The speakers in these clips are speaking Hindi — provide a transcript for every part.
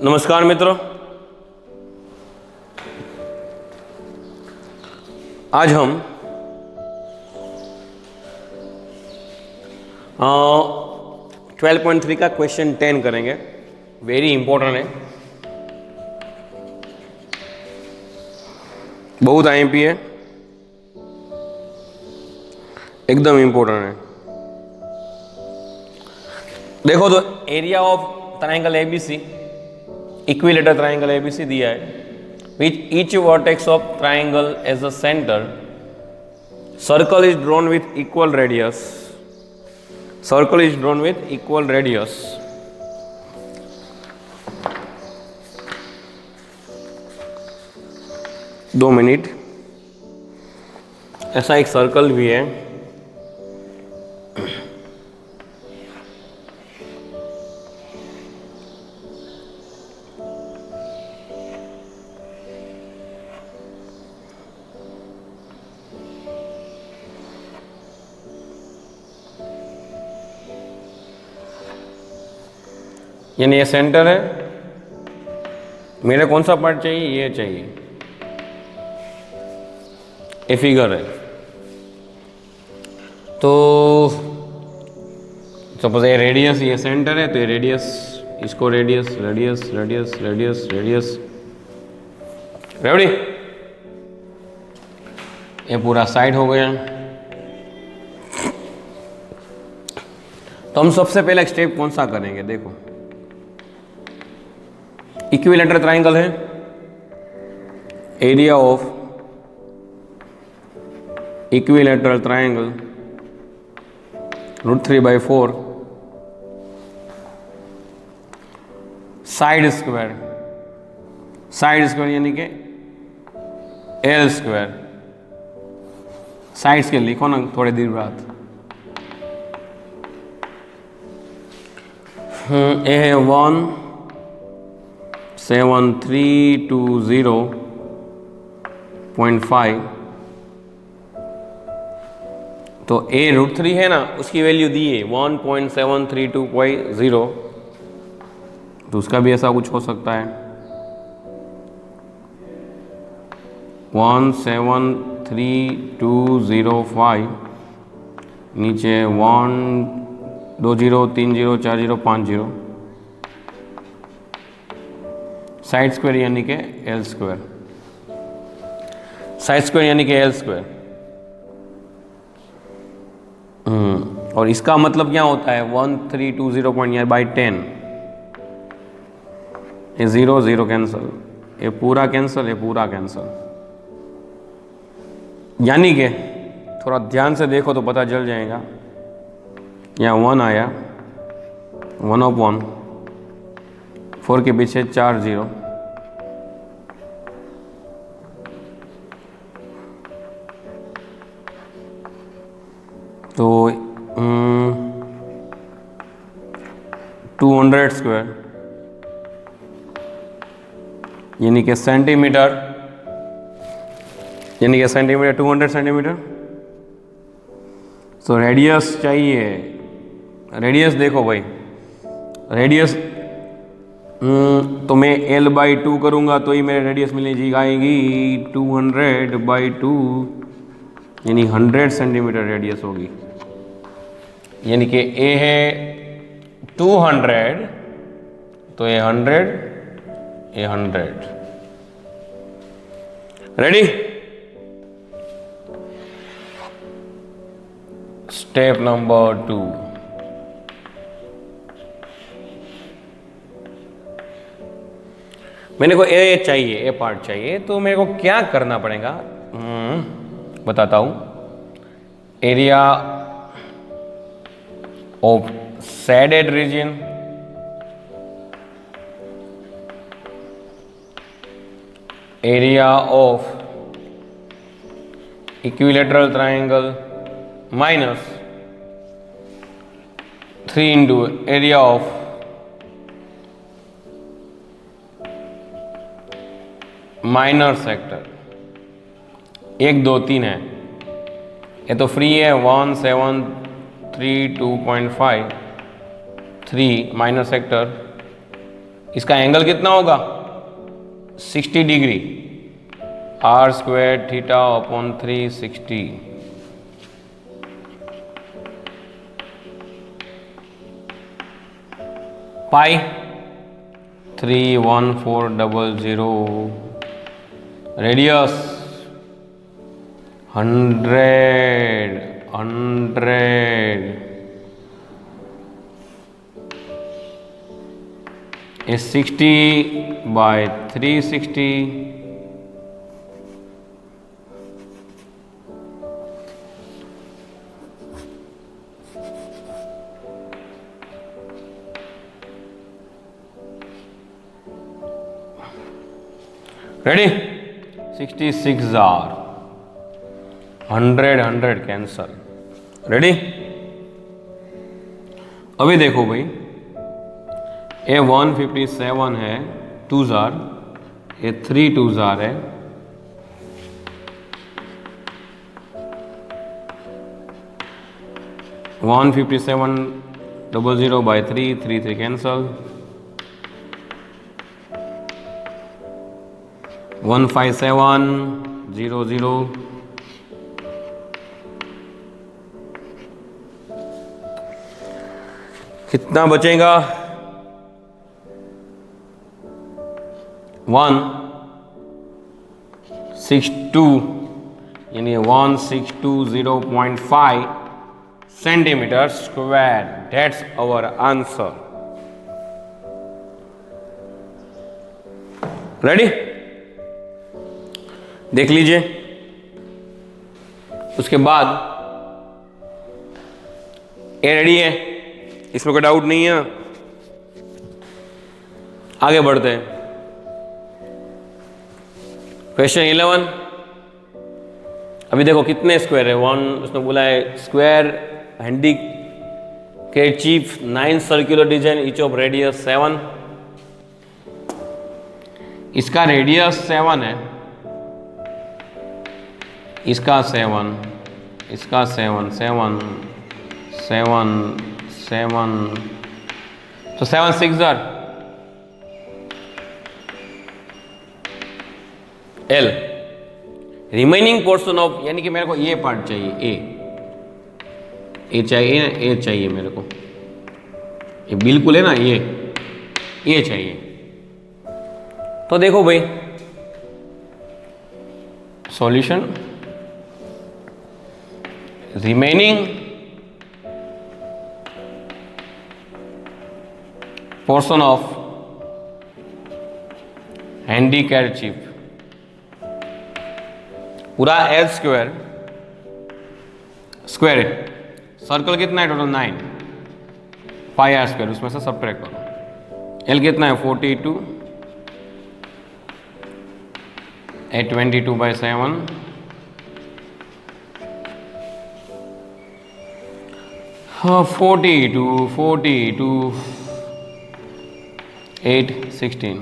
नमस्कार मित्रों, आज हम 12.3 का क्वेश्चन 10 करेंगे। वेरी इंपॉर्टेंट है, बहुत आईएमपी है, एकदम इंपॉर्टेंट है। देखो तो area of triangle ABC, equilateral triangle ABC दिया है, with each vertex of triangle as a center, circle is drawn with equal radius. Circle is drawn with equal radius. दो मिनट, ऐसा एक सर्कल भी है। यानी ये सेंटर है, मेरे कौन सा पार्ट चाहिए, ये चाहिए, ये फिगर है। तो सपोज ये रेडियस, ये सेंटर है, तो ये रेडियस, इसको radius radius radius radius radius ready, ये पूरा साइड हो गया। तो हम सबसे पहले स्टेप कौन सा करेंगे, देखो इक्विलेटरल ट्रायंगल है, area of equilateral triangle √3/4, side square, side square यानी कि एल स्क्वायर, साइड्स के लिखो ना थोड़ी देर बाद। ए है 17320.5, तो a √3 है ना, उसकी वैल्यू दी है 1.732.0, तो उसका भी ऐसा कुछ हो सकता है 17320.5, नीचे 120304050, साइड स्क्वायर यानी कि एल स्क्वायर, साइड स्क्वायर यानी कि एल स्क्वायर। और इसका मतलब क्या होता है 1320.10, ये 0 0 कैंसल, ये पूरा कैंसल, ये पूरा कैंसल। यानी कि थोड़ा ध्यान से देखो तो पता चल जाएगा, यहाँ 1 आया, 1/1, 4 के पीछे 4 0, तो 200 स्क्वायर यानी कि सेंटीमीटर, यानी कि सेंटीमीटर 200 सेंटीमीटर। तो रेडियस चाहिए, रेडियस देखो भाई, रेडियस तो मैं L/2 करूँगा तो ही मेरे रेडियस मिलेगी, आएगी 200/2, यानी 100 सेंटीमीटर रेडियस होगी। यानी कि A है 200, तो ये 100, ये 100। रेडी? स्टेप नंबर 2, मेरे को ए चाहिए, ए पार्ट चाहिए, तो मेरे को क्या करना पड़ेगा, बताता हूं। Area of shaded region, area of equilateral triangle minus 3 into area of minor sector. 1 2 3 है, ये तो फ्री है, 1732.5, 3 माइनर सेक्टर इसका एंगल कितना होगा 60 degree, r square theta upon 360। Pi 31400, radius 100 is 60 by 360, ready 66 r 100 cancel. Ready, अभी देखो भाई ये 157 है 2 जार, ये 3 2 जार है, वन 5700 by 3 3 कैंसल, 15700, कितना बचेगा 162, यानी 1620.5 centimetre square. That's our answer. Ready, देख लीजिए। उसके बाद ये रेडी है, इसमें कोई डाउट नहीं है। आगे बढ़ते हैं। क्वेश्चन 11। अभी देखो कितने स्क्वायर है, वन उसने बोला है square handy kerchief 9 circular design each of radius 7। इसका रेडियस 7 है, इसका 7, इसका 7 7 7 7, तो 7 6 jar L. Remaining portion of, यानी कि मेरे को ये पार्ट चाहिए, ए चाहिए ना, ए चाहिए मेरे को, ये बिल्कुल है ना, ये चाहिए। तो देखो भाई solution, remaining portion of handy kerchief पूरा एल स्क्वायर, स्क्वायर है, सर्कल कितना है टोटल 9, पाई आर स्क्वायर, उसमें से सब्ट्रैक्ट करो। एल कितना है 42, 822/7, हाँ 42 8 16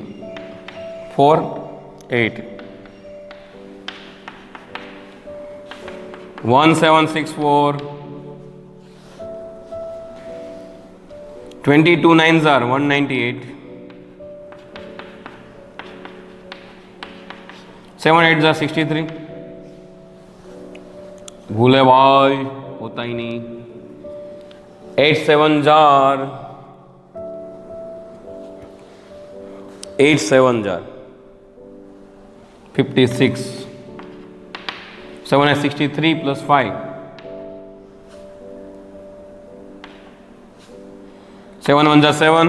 4 8 1764 22 9s are 198 7 8s are 63। भूले भाई, होता ही नहीं। 8 7s are 56, 7 is 63 plus 5, 7 1s are 7,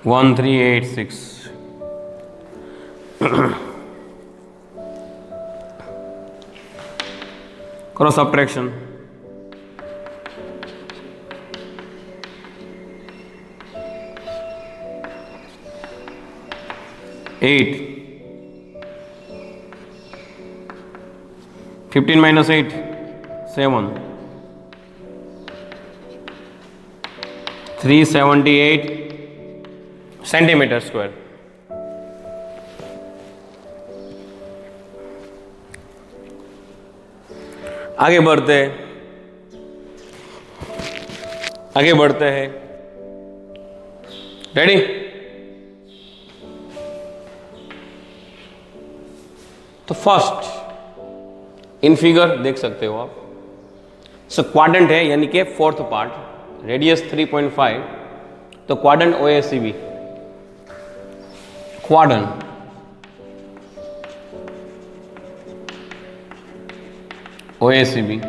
1386। करो सब्ट्रैक्शन। 8 15 minus 8 7 378 centimetre square. आगे बढ़ते, आगे बढ़ते हैं। रेडी? तो फर्स्ट इन फिगर देख सकते हो आप, सो क्वाड्रेंट है यानी कि फोर्थ पार्ट, रेडियस 3.5, तो quadrant OACB, quadrant OACB,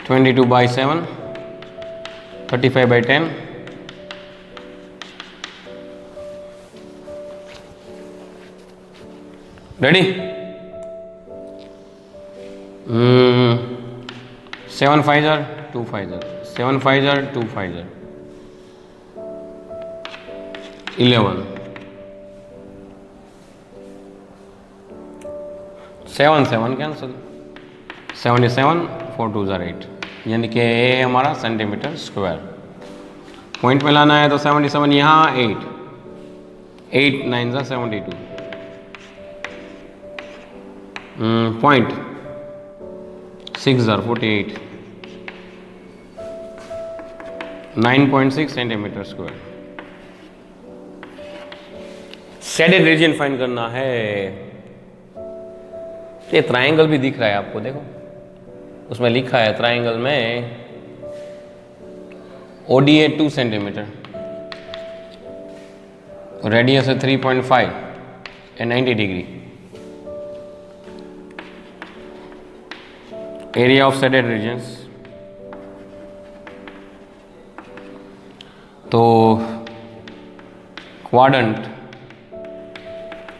(22 by 7), 35 by 10, ready? 7 5s are 2 5s are 7 5s are 2 5s are 11, 7 7 cancel, 77, 4 2s are 8, यानी कि ये हमारा सेंटीमीटर स्क्वायर। पॉइंट में लाना है तो 77 यहाँ, 8 8 9s are 72, point 6s are 48, 9.6 centimetre square. Shaded region find करना है। ये ट्रायंगल भी दिख रहा है आपको, देखो उसमें लिखा है ट्रायंगल में ODA 2 सेंटीमीटर, रेडियस है 3.5 and 90 degree. Area of shaded regions, तो quadrant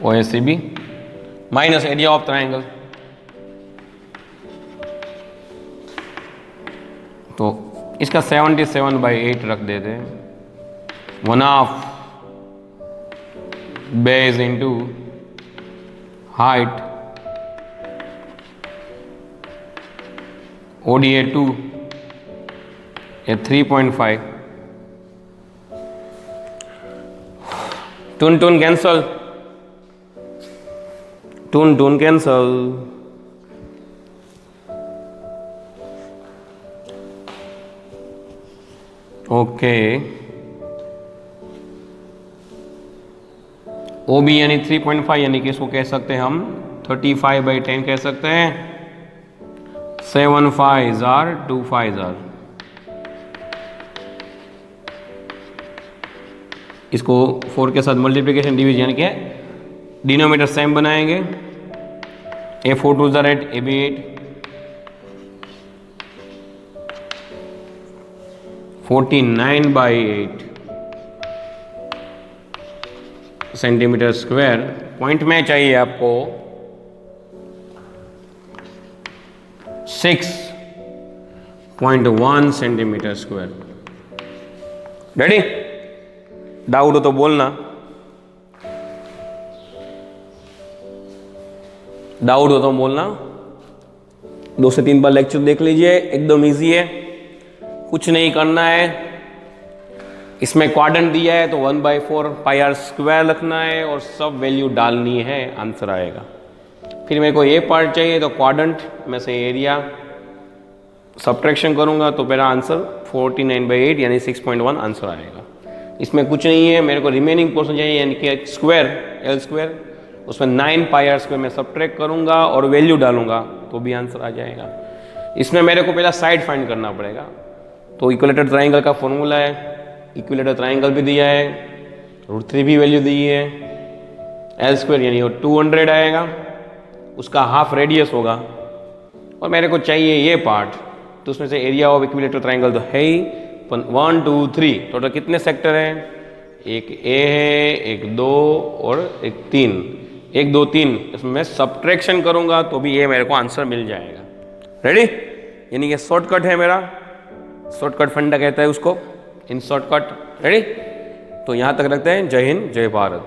OACB minus area of triangle, तो इसका 77 by 8 रख देते हैं। 1/2 बेस इंटू हाइट, ODA 2 या 3.5, टून टून कैंसल, टून टून कैंसल, ओके। OB यानी 3.5 यानी कि इसको कह सकते हैं हम 35 by 10 कह सकते हैं। 7 5s are 2 5s are, इसको 4 के साथ मल्टीप्लिकेशन डिवीजन यानी कि डिनोमिनेटर सेम बनाएंगे। A 4 2s are 8, AB 8, 49 by 8 centimetre square. Point में चाहिए आपको 6.1 सेंटीमीटर स्क्वायर। रेडी? डाउट हो तो बोलना, डाउट हो तो बोलना। 2 से 3 बार लेक्चर देख लीजिए, एकदम इजी है, कुछ नहीं करना है। इसमें क्वाड्रेंट दिया है तो 1/4 πr स्क्वायर रखना है और सब वैल्यू डालनी है, आंसर आएगा। फिर मेरे को ये पार्ट चाहिए तो क्वाड्रेंट में से एरिया सब्ट्रैक्शन करूंगा तो मेरा आंसर 49 by 8 यानी 6.1 आंसर आएगा। इसमें कुछ नहीं है, मेरे को रिमेनिंग पोर्शन चाहिए यानी कि स्क्वायर L स्क्वायर, उसमें 9 πr स्क्वायर में सब्ट्रैक्ट करूंगा और वैल्यू डालूंगा तो भी आंसर आ जाएगा। इसमें मेरे को पहला साइड फाइंड करना पड़ेगा, तो इक्विलेटरल ट्रायंगल का फॉर्मूला है, इक्विलेटरल ट्रायंगल भी दिया है, √3 भी वैल्यू दी है, L स्क्वायर यानी वो 200 आएगा, उसका हाफ रेडियस होगा और मेरे को चाहिए ये पार्ट, तो उसमें से एरिया ऑफ इक्विलेटरल ट्रायंगल तो है ही 1 2 3, टोटल कितने सेक्टर हैं? एक A है, एक 2 और एक 3, 1 2 3, इसमें मैं सब्ट्रैक्शन करूंगा तो भी ये मेरे को आंसर मिल जाएगा। रेडी? यानी कि शॉर्टकट है मेरा, शॉर्टकट फंडा कहता है उसको, इन शॉर्टकट। रेडी? तो यहां तक रखते हैं। जय हिंद, जय भारत।